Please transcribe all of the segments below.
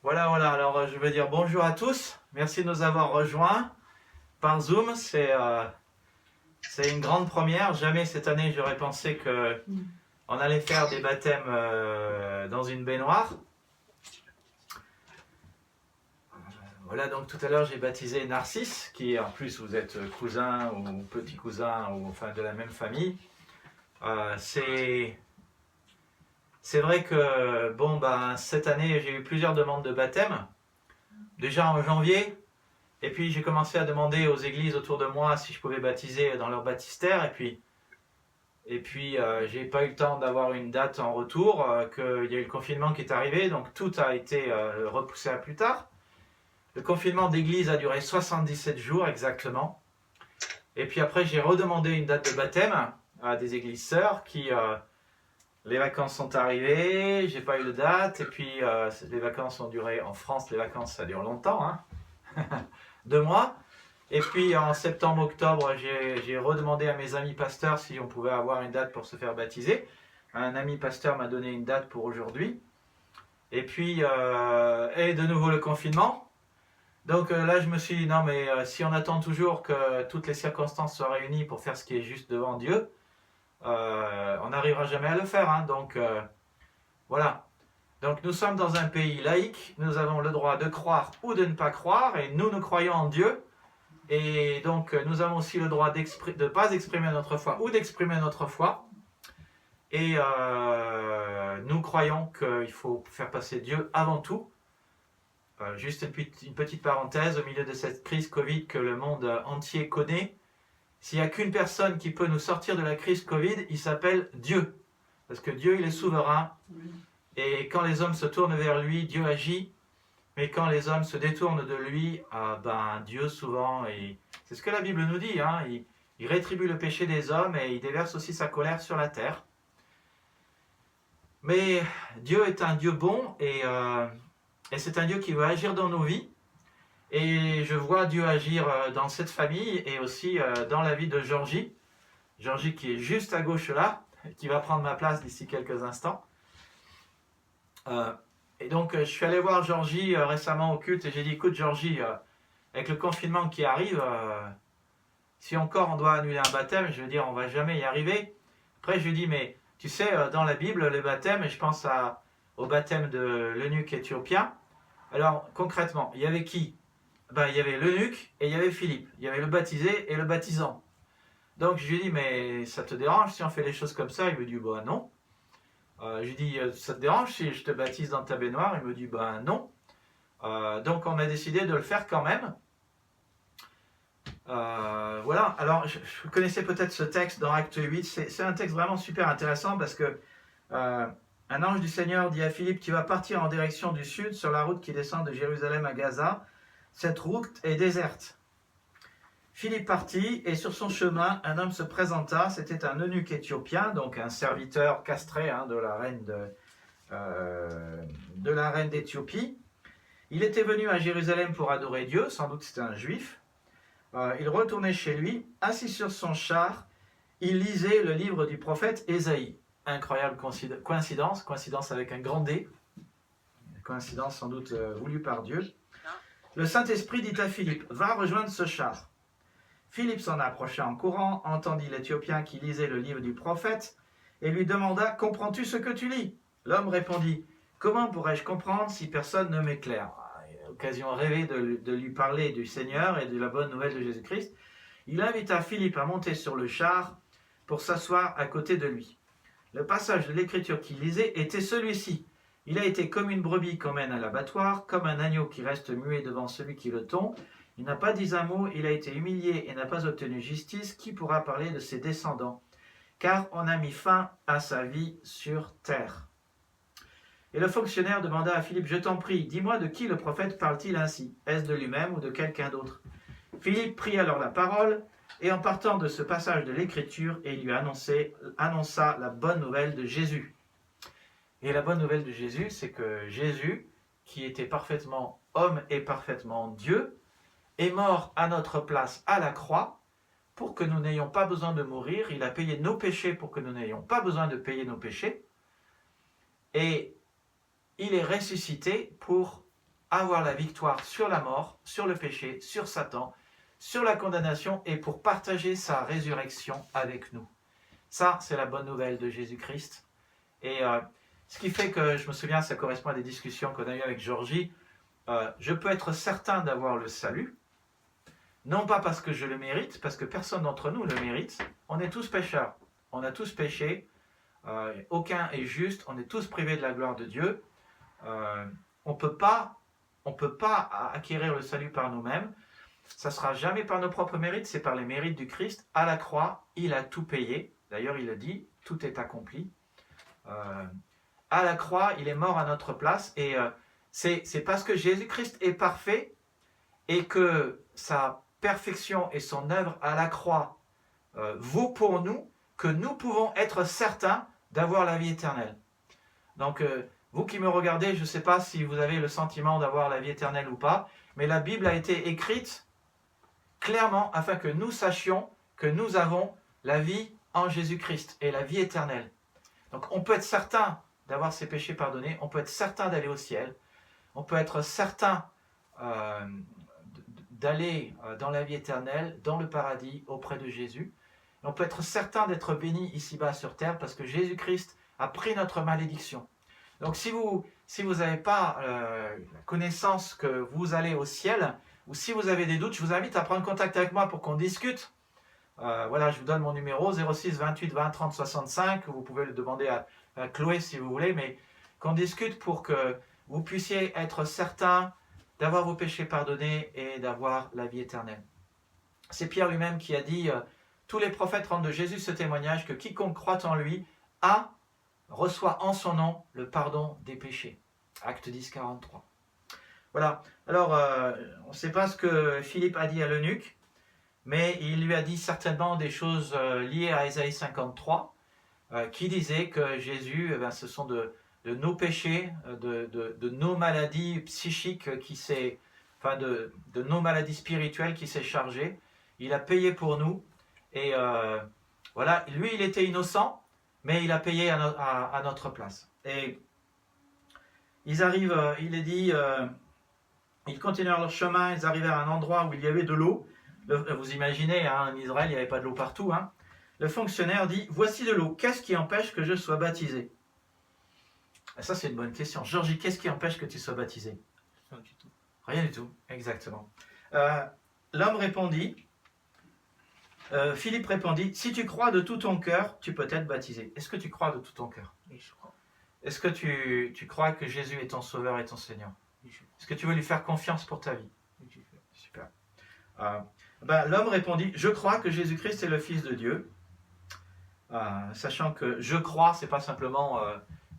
Voilà, alors je veux dire bonjour à tous. Merci de nous avoir rejoints par Zoom. C'est une grande première. Jamais cette année j'aurais pensé qu'on allait faire des baptêmes dans une baignoire. Voilà, donc tout à l'heure j'ai baptisé Narcisse, qui en plus vous êtes cousin ou petit cousin, ou enfin de la même famille. C'est vrai que cette année j'ai eu plusieurs demandes de baptême. Déjà en janvier. Et puis j'ai commencé à demander aux églises autour de moi si je pouvais baptiser dans leur baptistère. Et puis j'ai pas eu le temps d'avoir une date en retour, qu'il y a eu le confinement qui est arrivé, donc tout a été repoussé à plus tard. Le confinement d'église a duré 77 jours exactement. Et puis après j'ai redemandé une date de baptême à des églises sœurs les vacances sont arrivées, j'ai pas eu de date. Et puis les vacances ont duré, en France les vacances ça dure longtemps, hein. 2 mois. Et puis en septembre-octobre, j'ai redemandé à mes amis pasteurs si on pouvait avoir une date pour se faire baptiser. Un ami pasteur m'a donné une date pour aujourd'hui. Et puis, et de nouveau le confinement. Donc là, je me suis dit, non, mais si on attend toujours que toutes les circonstances soient réunies pour faire ce qui est juste devant Dieu, on n'arrivera jamais à le faire, hein. Donc, voilà. Donc nous sommes dans un pays laïque, nous avons le droit de croire ou de ne pas croire, et nous croyons en Dieu, et donc nous avons aussi le droit de ne pas exprimer notre foi ou d'exprimer notre foi, et nous croyons qu'il faut faire passer Dieu avant tout. Juste une petite parenthèse, au milieu de cette crise Covid que le monde entier connaît, s'il n'y a qu'une personne qui peut nous sortir de la crise Covid, il s'appelle Dieu, parce que Dieu il est souverain. Et quand les hommes se tournent vers lui, Dieu agit. Mais quand les hommes se détournent de lui, Dieu souvent, c'est ce que la Bible nous dit, hein, il rétribue le péché des hommes et il déverse aussi sa colère sur la terre. Mais Dieu est un Dieu bon et c'est un Dieu qui veut agir dans nos vies. Et je vois Dieu agir dans cette famille et aussi dans la vie de Georgie. Georgie qui est juste à gauche là, qui va prendre ma place d'ici quelques instants. Et donc je suis allé voir Georgie récemment au culte et j'ai dit, écoute Georgie, avec le confinement qui arrive, si encore on doit annuler un baptême, je veux dire on va jamais y arriver. Après je lui dis, mais tu sais, dans la Bible, les baptêmes, et je pense au baptême de l'eunuque éthiopien. Alors concrètement, il y avait qui? Il y avait l'eunuque et il y avait Philippe. Il y avait le baptisé et le baptisant. Donc je lui dis, mais ça te dérange si on fait les choses comme ça? Il me dit, non. Je lui dis, ça te dérange si je te baptise dans ta baignoire? Il me dit, non. Donc on a décidé de le faire quand même. Voilà, alors je connaissais peut-être ce texte dans Acte 8, c'est un texte vraiment super intéressant parce que un ange du Seigneur dit à Philippe, tu vas partir en direction du sud sur la route qui descend de Jérusalem à Gaza. Cette route est déserte. Philippe partit et sur son chemin, un homme se présenta, c'était un eunuque éthiopien, donc un serviteur castré de la reine d'Éthiopie. Il était venu à Jérusalem pour adorer Dieu, sans doute c'était un juif. Il retournait chez lui, assis sur son char, il lisait le livre du prophète Ésaïe. Incroyable coïncidence avec un grand D, coïncidence sans doute voulue par Dieu. Le Saint-Esprit dit à Philippe, va rejoindre ce char. Philippe s'en approcha en courant, entendit l'Éthiopien qui lisait le livre du prophète et lui demanda, comprends-tu ce que tu lis? L'homme répondit, comment pourrais-je comprendre si personne ne m'éclaire? Occasion rêvée de lui parler du Seigneur et de la bonne nouvelle de Jésus-Christ. Il invita Philippe à monter sur le char pour s'asseoir à côté de lui. Le passage de l'Écriture qu'il lisait était celui-ci. Il a été comme une brebis qu'on mène à l'abattoir, comme un agneau qui reste muet devant celui qui le tond. Il n'a pas dit un mot, il a été humilié et n'a pas obtenu justice. Qui pourra parler de ses descendants? Car on a mis fin à sa vie sur terre. Et le fonctionnaire demanda à Philippe, je t'en prie, dis-moi de qui le prophète parle-t-il ainsi? Est-ce de lui-même ou de quelqu'un d'autre? Philippe prit alors la parole, et en partant de ce passage de l'Écriture, il lui annonça la bonne nouvelle de Jésus. Et la bonne nouvelle de Jésus, c'est que Jésus, qui était parfaitement homme et parfaitement Dieu, est mort à notre place à la croix pour que nous n'ayons pas besoin de mourir. Il a payé nos péchés pour que nous n'ayons pas besoin de payer nos péchés. Et il est ressuscité pour avoir la victoire sur la mort, sur le péché, sur Satan, sur la condamnation et pour partager sa résurrection avec nous. Ça, c'est la bonne nouvelle de Jésus-Christ. Et ce qui fait que, je me souviens, ça correspond à des discussions qu'on a eues avec Georgie, je peux être certain d'avoir le salut, non pas parce que je le mérite, parce que personne d'entre nous le mérite. On est tous pécheurs, on a tous péché, aucun est juste, on est tous privés de la gloire de Dieu. On ne peut pas acquérir le salut par nous-mêmes. Ça ne sera jamais par nos propres mérites, c'est par les mérites du Christ. À la croix, il a tout payé. D'ailleurs, il a dit, tout est accompli. À la croix, il est mort à notre place. Et c'est parce que Jésus-Christ est parfait et que sa perfection et son œuvre à la croix vaut pour nous que nous pouvons être certains d'avoir la vie éternelle. Donc, vous qui me regardez, je ne sais pas si vous avez le sentiment d'avoir la vie éternelle ou pas, mais la Bible a été écrite clairement afin que nous sachions que nous avons la vie en Jésus-Christ et la vie éternelle. Donc, on peut être certain d'avoir ses péchés pardonnés, on peut être certain d'aller au ciel, on peut être certain d'aller dans la vie éternelle, dans le paradis, auprès de Jésus. Et on peut être certain d'être béni ici-bas sur terre parce que Jésus-Christ a pris notre malédiction. Donc si vous n'avez pas la connaissance que vous allez au ciel, ou si vous avez des doutes, je vous invite à prendre contact avec moi pour qu'on discute. Voilà, je vous donne mon numéro, 06 28 20 30 65. Vous pouvez le demander à Chloé si vous voulez, mais qu'on discute pour que vous puissiez être certain d'avoir vos péchés pardonnés et d'avoir la vie éternelle. C'est Pierre lui-même qui a dit tous les prophètes rendent de Jésus ce témoignage que quiconque croit en lui reçoit en son nom le pardon des péchés. Acte 10, 43. Voilà. Alors, on ne sait pas ce que Philippe a dit à l'eunuque, mais il lui a dit certainement des choses liées à Ésaïe 53, qui disait que Jésus, ce sont de nos péchés, de nos maladies psychiques, de nos maladies spirituelles qui s'est chargé. Il a payé pour nous. Et voilà, lui, il était innocent, mais il a payé à notre place. Et ils arrivent, il est dit, ils continuèrent leur chemin, ils arrivèrent à un endroit où il y avait de l'eau. Vous imaginez, en Israël, il n'y avait pas de l'eau partout. Le fonctionnaire dit, voici de l'eau, qu'est-ce qui empêche que je sois baptisé? Et ça, c'est une bonne question. Georgie, qu'est-ce qui empêche que tu sois baptisé? Rien du tout. Rien du tout, exactement. L'homme répondit, Philippe répondit, si tu crois de tout ton cœur, tu peux être baptisé. Est-ce que tu crois de tout ton cœur? Oui, je crois. Est-ce que tu crois que Jésus est ton sauveur et ton Seigneur? Oui, je crois. Est-ce que tu veux lui faire confiance pour ta vie? Oui, je crois. Super. L'homme répondit, je crois que Jésus-Christ est le Fils de Dieu. Sachant que je crois, c'est pas simplement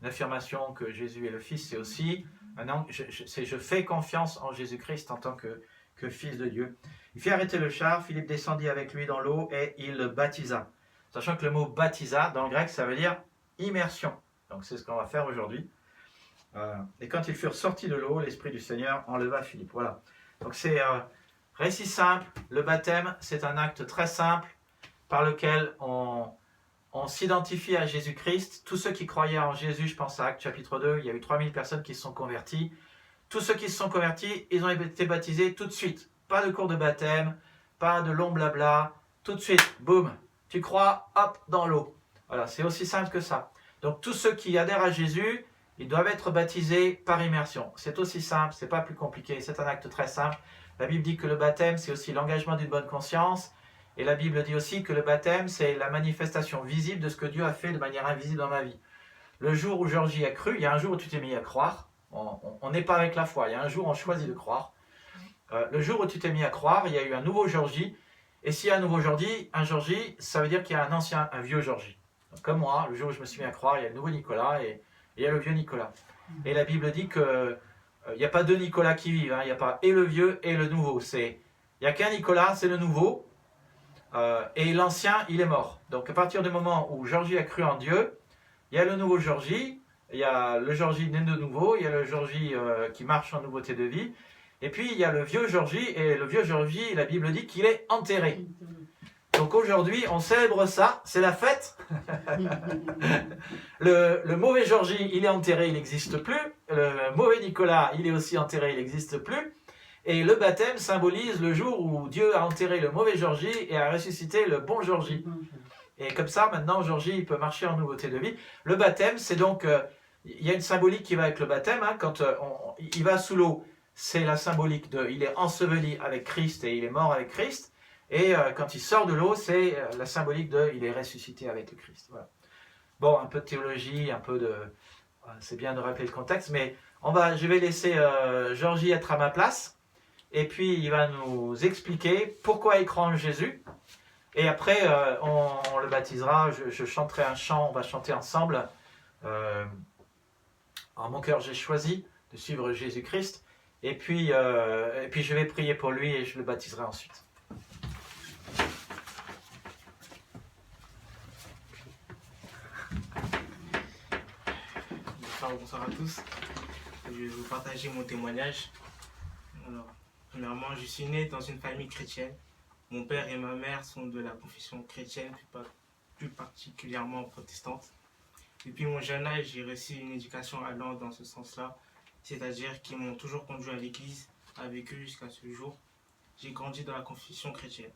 une affirmation que Jésus est le Fils, c'est aussi je fais confiance en Jésus-Christ en tant que Fils de Dieu. Il fit arrêter le char, Philippe descendit avec lui dans l'eau et il le baptisa. Sachant que le mot baptisa, dans le grec, ça veut dire immersion. Donc c'est ce qu'on va faire aujourd'hui. Et quand ils furent sortis de l'eau, l'Esprit du Seigneur enleva Philippe. Voilà. Donc c'est récit simple. Le baptême, c'est un acte très simple par lequel on s'identifie à Jésus-Christ. Tous ceux qui croyaient en Jésus, je pense à Actes chapitre 2, il y a eu 3000 personnes qui se sont converties. Tous ceux qui se sont convertis, ils ont été baptisés tout de suite. Pas de cours de baptême, pas de long blabla. Tout de suite, boum, tu crois, hop, dans l'eau. Voilà, c'est aussi simple que ça. Donc tous ceux qui adhèrent à Jésus, ils doivent être baptisés par immersion. C'est aussi simple, c'est pas plus compliqué, c'est un acte très simple. La Bible dit que le baptême, c'est aussi l'engagement d'une bonne conscience. Et la Bible dit aussi que le baptême, c'est la manifestation visible de ce que Dieu a fait de manière invisible dans ma vie. Le jour où Georgie a cru, il y a un jour où tu t'es mis à croire. On n'est pas avec la foi, il y a un jour où on choisit de croire. Le jour où tu t'es mis à croire, il y a eu un nouveau Georgie. Et s'il y a un nouveau Georgie, ça veut dire qu'il y a un vieux Georgie. Donc, comme moi, le jour où je me suis mis à croire, il y a le nouveau Nicolas et il y a le vieux Nicolas. Et la Bible dit qu'il n'y a pas deux Nicolas qui vivent. Il n'y a pas et le vieux et le nouveau. Il n'y a qu'un Nicolas, c'est le nouveau. Et l'ancien, il est mort. Donc à partir du moment où Georgie a cru en Dieu, il y a le nouveau Georgie, il y a le Georgie né de nouveau, il y a le Georgie qui marche en nouveauté de vie, et puis il y a le vieux Georgie, et le vieux Georgie, la Bible dit qu'il est enterré. Donc aujourd'hui, on célèbre ça, c'est la fête. Le mauvais Georgie, il est enterré, il n'existe plus. Le mauvais Nicolas, il est aussi enterré, il n'existe plus. Et le baptême symbolise le jour où Dieu a enterré le mauvais Georgie et a ressuscité le bon Georgie. Et comme ça, maintenant, Georgie, il peut marcher en nouveauté de vie. Le baptême, c'est donc... il y a une symbolique qui va avec le baptême. Hein, quand il va sous l'eau, c'est la symbolique de... Il est enseveli avec Christ et il est mort avec Christ. Et quand il sort de l'eau, c'est la symbolique de... Il est ressuscité avec le Christ. Voilà. Bon, un peu de théologie, un peu de... C'est bien de rappeler le contexte, mais je vais laisser Georgie être à ma place. Et puis, il va nous expliquer pourquoi il croit en Jésus. Et après, on le baptisera. Je chanterai un chant, on va chanter ensemble. En mon cœur, j'ai choisi de suivre Jésus-Christ. Et puis, je vais prier pour lui et je le baptiserai ensuite. Bonsoir à tous. Je vais vous partager mon témoignage. Alors, premièrement, je suis né dans une famille chrétienne. Mon père et ma mère sont de la confession chrétienne, plus particulièrement protestante. Depuis mon jeune âge, j'ai reçu une éducation allant dans ce sens-là, c'est-à-dire qu'ils m'ont toujours conduit à l'église avec eux jusqu'à ce jour. J'ai grandi dans la confession chrétienne.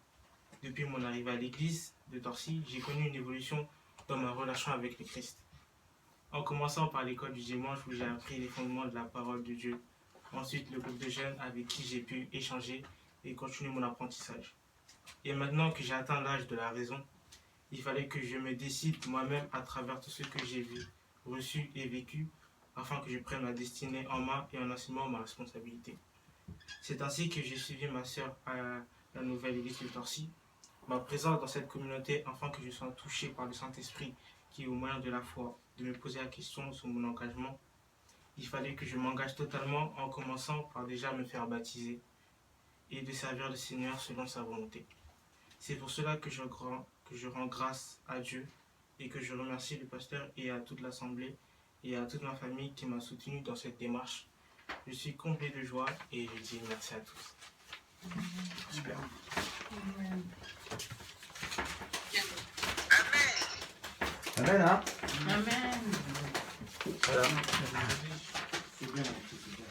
Depuis mon arrivée à l'église de Torcy, j'ai connu une évolution dans ma relation avec le Christ. En commençant par l'école du dimanche où j'ai appris les fondements de la parole de Dieu. Ensuite, le groupe de jeunes avec qui j'ai pu échanger et continuer mon apprentissage. Et maintenant que j'ai atteint l'âge de la raison, il fallait que je me décide moi-même à travers tout ce que j'ai vu, reçu et vécu, afin que je prenne ma destinée en main et en assumant ma responsabilité. C'est ainsi que j'ai suivi ma sœur à la nouvelle église de Torcy. Ma présence dans cette communauté afin que je sois touché par le Saint-Esprit qui, au moyen de la foi, de me poser la question sur mon engagement. Il fallait que je m'engage totalement en commençant par déjà me faire baptiser et de servir le Seigneur selon sa volonté. C'est pour cela que je rends grâce à Dieu et que je remercie le pasteur et à toute l'assemblée et à toute ma famille qui m'a soutenu dans cette démarche. Je suis comblé de joie et je dis merci à tous. Super. Amen. Amen, hein? Amen. Voilà.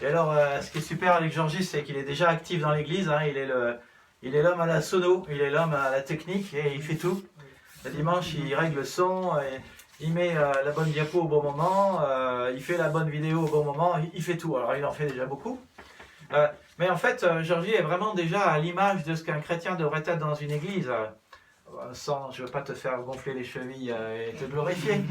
Et alors, ce qui est super avec Georgie, c'est qu'il est déjà actif dans l'église. Hein, il est l'homme à la sono, il est l'homme à la technique et il fait tout. Le dimanche, il règle le son, et il met la bonne diapo au bon moment, il fait la bonne vidéo au bon moment, il fait tout. Alors, il en fait déjà beaucoup. Mais en fait, Georgie est vraiment déjà à l'image de ce qu'un chrétien devrait être dans une église. Je ne veux pas te faire gonfler les chevilles et te glorifier.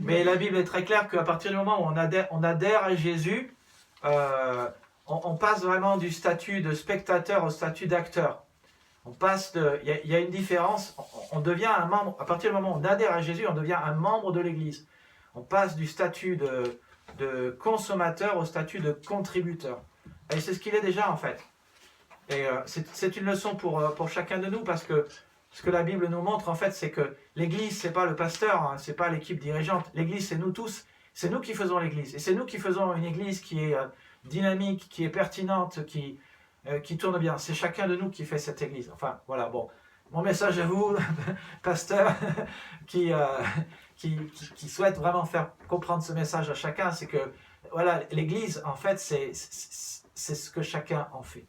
Mais la Bible est très claire qu'à partir du moment où on adhère à Jésus, on passe vraiment du statut de spectateur au statut d'acteur. Il y a une différence, on devient un membre, à partir du moment où on adhère à Jésus, on devient un membre de l'Église. On passe du statut de consommateur au statut de contributeur. Et c'est ce qu'il est déjà en fait. Et c'est une leçon pour chacun de nous parce que ce que la Bible nous montre en fait, c'est que l'Église, c'est pas le pasteur, hein, c'est pas l'équipe dirigeante. L'Église, c'est nous tous. C'est nous qui faisons l'Église. Et c'est nous qui faisons une Église qui est dynamique, qui est pertinente, qui tourne bien. C'est chacun de nous qui fait cette Église. Enfin, voilà, bon. Mon message à vous, pasteur, qui souhaite vraiment faire comprendre ce message à chacun, c'est que, voilà, l'Église, en fait, c'est ce que chacun en fait.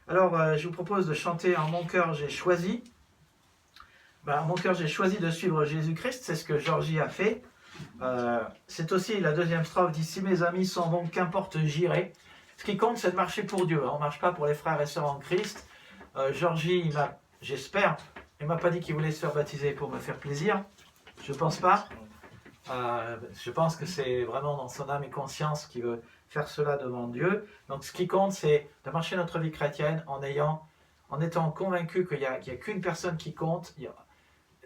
Alors, je vous propose de chanter « En mon cœur, j'ai choisi ». En mon cœur, j'ai choisi de suivre Jésus-Christ, c'est ce que Georgie a fait. C'est aussi la deuxième strophe dit « Si mes amis s'en vont, qu'importe, j'irai ». Ce qui compte, c'est de marcher pour Dieu. On ne marche pas pour les frères et sœurs en Christ. Georgie, j'espère, il ne m'a pas dit qu'il voulait se faire baptiser pour me faire plaisir. Je ne pense pas. Je pense que c'est vraiment dans son âme et conscience qu'il veut faire cela devant Dieu. Donc ce qui compte, c'est de marcher notre vie chrétienne en étant convaincu qu'il n'y a qu'une personne qui compte.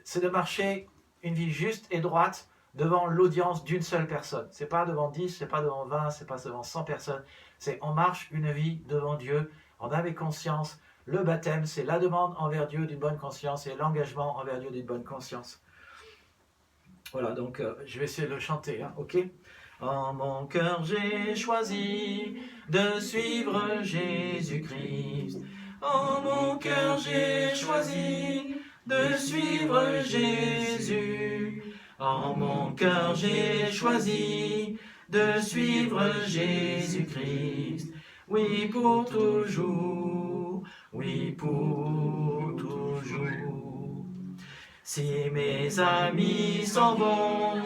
C'est de marcher une vie juste et droite devant l'audience d'une seule personne. Ce n'est pas devant 10, ce n'est pas devant 20, ce n'est pas devant 100 personnes. C'est on marche une vie devant Dieu, en âme et conscience. Le baptême, c'est la demande envers Dieu d'une bonne conscience et l'engagement envers Dieu d'une bonne conscience. Voilà, donc je vais essayer de le chanter, hein, ok? En mon cœur, j'ai choisi de suivre Jésus-Christ. En mon cœur, j'ai choisi de suivre Jésus. En mon cœur j'ai choisi de suivre Jésus-Christ. Oui, pour toujours, oui, pour toujours. Si mes amis s'en vont,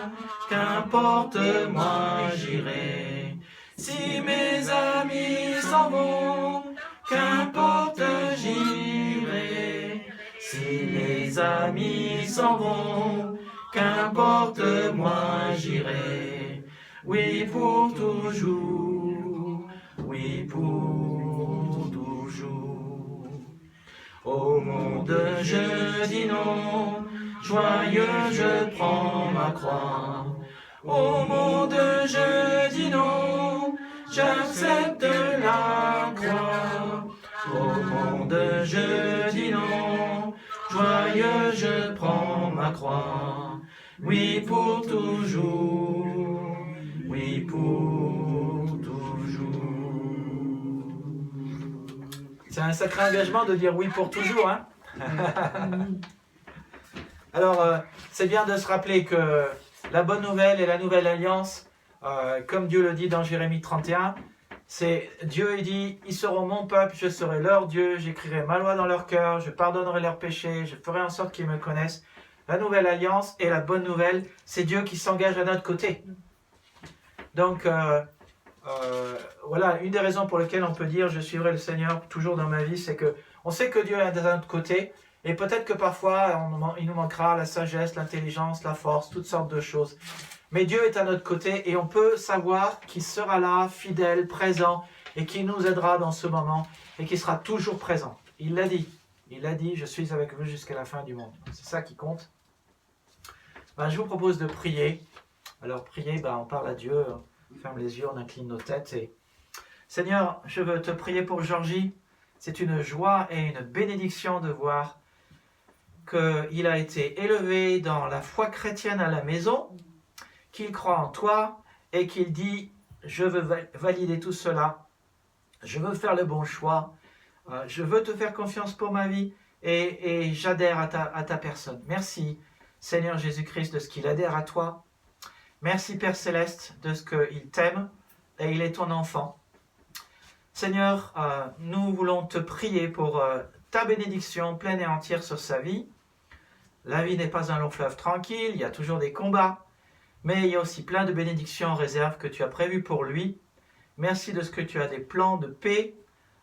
qu'importe, moi j'irai. Si mes amis s'en vont, qu'importe, j'irai. Si mes amis s'en vont, qu'importe, moi j'irai. Oui, pour toujours, oui, pour toujours. Au monde je dis non, joyeux je prends ma croix. Au monde je dis non, j'accepte la croix. Au monde je dis non, joyeux je prends ma croix. Oui, pour toujours, oui, pour toujours. C'est un sacré engagement de dire oui pour toujours, hein. Alors, c'est bien de se rappeler que la bonne nouvelle et la nouvelle alliance, comme Dieu le dit dans Jérémie 31, c'est Dieu, il dit, ils seront mon peuple, je serai leur Dieu, j'écrirai ma loi dans leur cœur, je pardonnerai leurs péchés, je ferai en sorte qu'ils me connaissent. La nouvelle alliance et la bonne nouvelle, c'est Dieu qui s'engage à notre côté. Donc, voilà, une des raisons pour lesquelles on peut dire je suivrai le Seigneur toujours dans ma vie, c'est que on sait que Dieu est de notre côté, et peut-être que parfois il nous manquera la sagesse, l'intelligence, la force, toutes sortes de choses. Mais Dieu est à notre côté et on peut savoir qu'il sera là, fidèle, présent, et qu'il nous aidera dans ce moment, et qu'il sera toujours présent. Il l'a dit, je suis avec vous jusqu'à la fin du monde. C'est ça qui compte. Je vous propose de prier. Alors prier, on parle à Dieu, on ferme les yeux, on incline nos têtes. Et Seigneur, je veux te prier pour Georgie. C'est une joie et une bénédiction de voir qu'il a été élevé dans la foi chrétienne à la maison, qu'il croit en toi et qu'il dit « Je veux valider tout cela, je veux faire le bon choix, je veux te faire confiance pour ma vie et j'adhère à ta personne. » Merci Seigneur Jésus-Christ de ce qu'il adhère à toi. Merci Père Céleste de ce qu'il t'aime et il est ton enfant. Seigneur, nous voulons te prier pour ta bénédiction pleine et entière sur sa vie. La vie n'est pas un long fleuve tranquille, il y a toujours des combats, mais il y a aussi plein de bénédictions en réserve que tu as prévues pour lui. Merci de ce que tu as des plans de paix,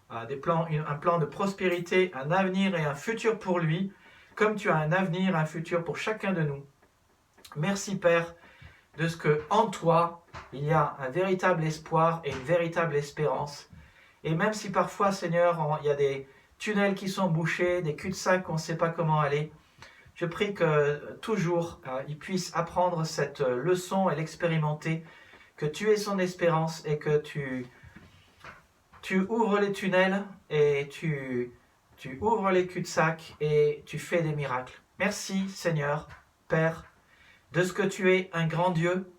un plan de prospérité, un avenir et un futur pour lui, comme tu as un avenir, un futur pour chacun de nous. Merci Père, de ce que en toi, il y a un véritable espoir et une véritable espérance. Et même si parfois, Seigneur, il y a des tunnels qui sont bouchés, des cul-de-sac qu'on ne sait pas comment aller, je prie que toujours, il puisse apprendre cette leçon et l'expérimenter, que tu es son espérance et que tu ouvres les tunnels et tu ouvres les cul-de-sac et tu fais des miracles. Merci Seigneur, Père, de ce que tu es un grand Dieu,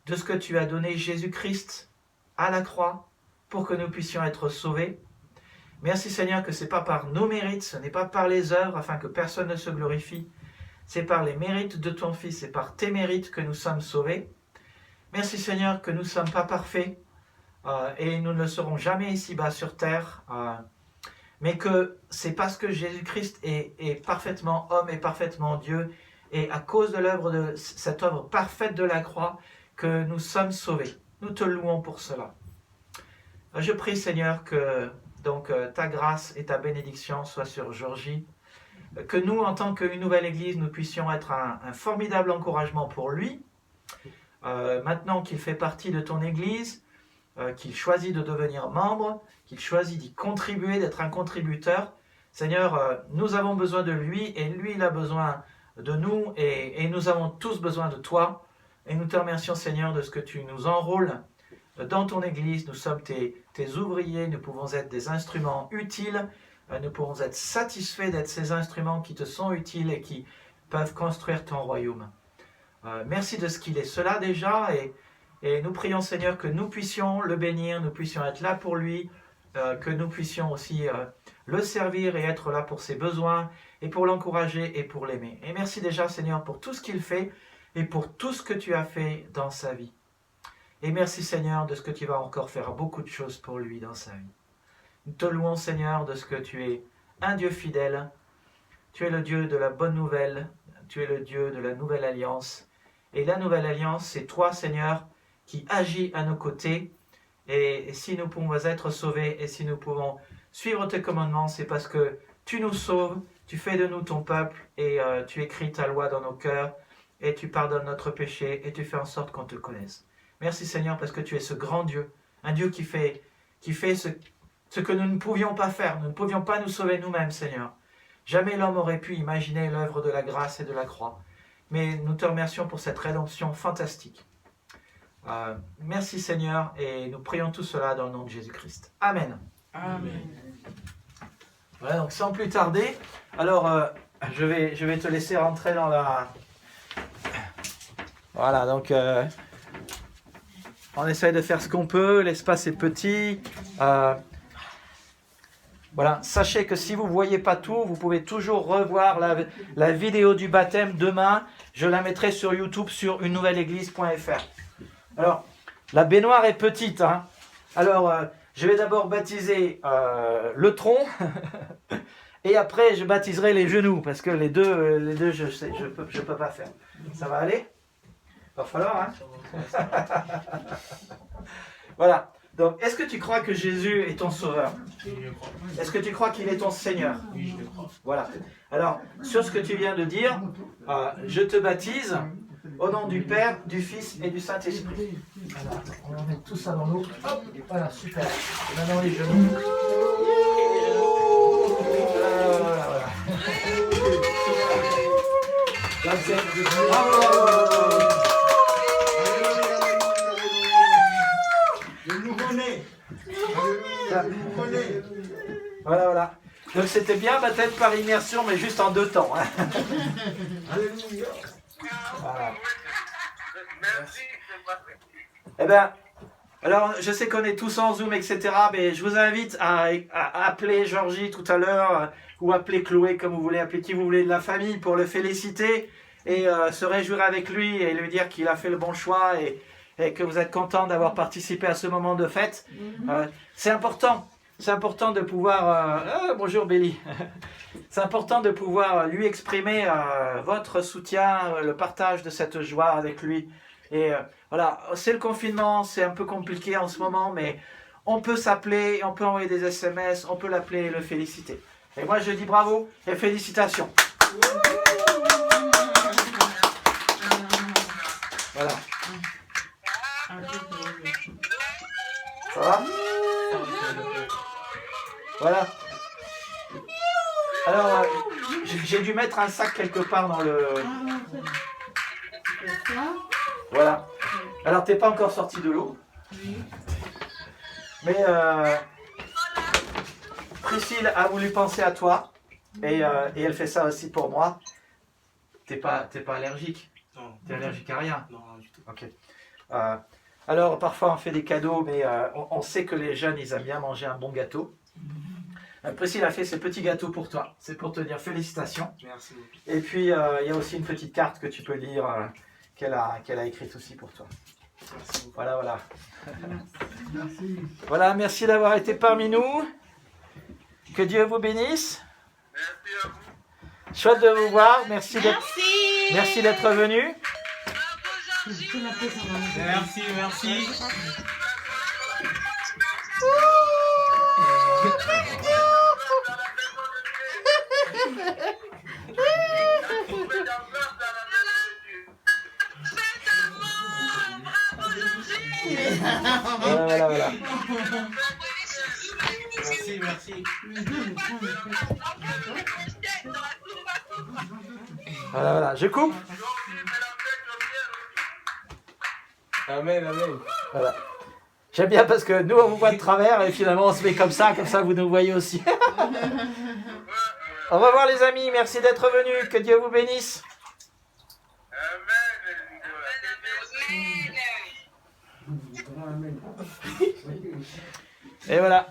de ce que tu as donné Jésus-Christ à la croix pour que nous puissions être sauvés. Merci Seigneur que ce n'est pas par nos mérites, ce n'est pas par les œuvres afin que personne ne se glorifie, c'est par les mérites de ton Fils, c'est par tes mérites que nous sommes sauvés. Merci Seigneur que nous ne sommes pas parfaits et nous ne le serons jamais ici-bas sur terre, mais que c'est parce que Jésus-Christ est parfaitement homme et parfaitement Dieu, et à cause de l'œuvre de cette œuvre parfaite de la croix, que nous sommes sauvés. Nous te louons pour cela. Je prie Seigneur que ta grâce et ta bénédiction soient sur Georgie, que nous, en tant qu'une nouvelle Église, nous puissions être un formidable encouragement pour lui, maintenant qu'il fait partie de ton Église, qu'il choisit de devenir membre, qu'il choisit d'y contribuer, d'être un contributeur. Seigneur, nous avons besoin de lui et lui, il a besoin de nous et nous avons tous besoin de toi. Et nous te remercions, Seigneur, de ce que tu nous enrôles dans ton Église. Nous sommes tes ouvriers, nous pouvons être des instruments utiles, nous pouvons être satisfaits d'être ces instruments qui te sont utiles et qui peuvent construire ton royaume. Merci de ce qu'il est cela déjà et nous prions, Seigneur, que nous puissions le bénir, nous puissions être là pour lui, que nous puissions aussi le servir et être là pour ses besoins et pour l'encourager et pour l'aimer. Et merci déjà Seigneur pour tout ce qu'il fait et pour tout ce que tu as fait dans sa vie. Et merci Seigneur de ce que tu vas encore faire beaucoup de choses pour lui dans sa vie. Nous te louons Seigneur de ce que tu es un Dieu fidèle, tu es le Dieu de la bonne nouvelle, tu es le Dieu de la nouvelle alliance. Et la nouvelle alliance, c'est toi Seigneur qui agis à nos côtés. Et si nous pouvons être sauvés et si nous pouvons suivre tes commandements, c'est parce que tu nous sauves, tu fais de nous ton peuple et tu écris ta loi dans nos cœurs et tu pardonnes notre péché et tu fais en sorte qu'on te connaisse. Merci Seigneur parce que tu es ce grand Dieu, un Dieu qui fait ce que nous ne pouvions pas faire. Nous ne pouvions pas nous sauver nous-mêmes, Seigneur. Jamais l'homme aurait pu imaginer l'œuvre de la grâce et de la croix. Mais nous te remercions pour cette rédemption fantastique. Merci Seigneur et nous prions tout cela dans le nom de Jésus-Christ. Amen. Amen. Voilà, donc sans plus tarder, alors je vais te laisser rentrer dans la... Voilà, donc on essaye de faire ce qu'on peut, l'espace est petit. Voilà, sachez que si vous ne voyez pas tout, vous pouvez toujours revoir la vidéo du baptême demain. Je la mettrai sur YouTube sur unenouvelleéglise.fr. Alors, la baignoire est petite. Hein. Alors, je vais d'abord baptiser le tronc et après je baptiserai les genoux parce que les deux je peux pas faire. Ça va aller? Va falloir, hein? Voilà. Donc, est-ce que tu crois que Jésus est ton sauveur? Oui, je crois. Est-ce que tu crois qu'il est ton Seigneur? Oui, je crois. Voilà. Alors, sur ce que tu viens de dire, je te baptise au nom du Père, du Fils et du Saint-Esprit. Voilà. On va mettre tout ça dans l'eau. Hop, voilà, super. Et maintenant les genoux. Voilà. Là, c'est... Bravo! Voilà. Donc c'était bien baptême par immersion, mais juste en 2 temps. Hein. Alléluia. Voilà. Merci. Eh bien, alors je sais qu'on est tous en Zoom, etc. Mais je vous invite à appeler Georgie tout à l'heure, ou appeler Chloé, comme vous voulez, appeler qui vous voulez de la famille, pour le féliciter et se réjouir avec lui et lui dire qu'il a fait le bon choix et que vous êtes content d'avoir participé à ce moment de fête. C'est important. C'est important de pouvoir... bonjour Béli. C'est important de pouvoir lui exprimer votre soutien, le partage de cette joie avec lui. Et voilà, c'est le confinement, c'est un peu compliqué en ce moment, mais on peut s'appeler, on peut envoyer des SMS, on peut l'appeler et le féliciter. Et moi je dis bravo et félicitations. Voilà. Ça va ? Voilà. Alors, j'ai dû mettre un sac quelque part dans le... Voilà. Alors, t'es pas encore sorti de l'eau. Mais Priscille a voulu penser à toi. Et elle fait ça aussi pour moi. T'es pas allergique? Non. T'es allergique à rien? Non, du tout. Ok. Alors, parfois, on fait des cadeaux, mais on sait que les jeunes, ils aiment bien manger un bon gâteau. Priscille a fait ce petit gâteau pour toi. C'est pour te dire félicitations. Merci beaucoup. Et puis, il y a aussi une petite carte que tu peux lire, qu'elle a écrite aussi pour toi. Merci beaucoup. Voilà. Merci. Voilà, merci d'avoir été parmi nous. Que Dieu vous bénisse. Merci à vous. Chouette de vous voir. Merci d'être venu. Merci. Voilà. Merci. Voilà. Je coupe. Amen. Voilà. J'aime bien parce que nous, on vous voit de travers et finalement, on se met comme ça vous nous voyez aussi. Au revoir les amis, merci d'être venus, que Dieu vous bénisse. Amen. Et voilà.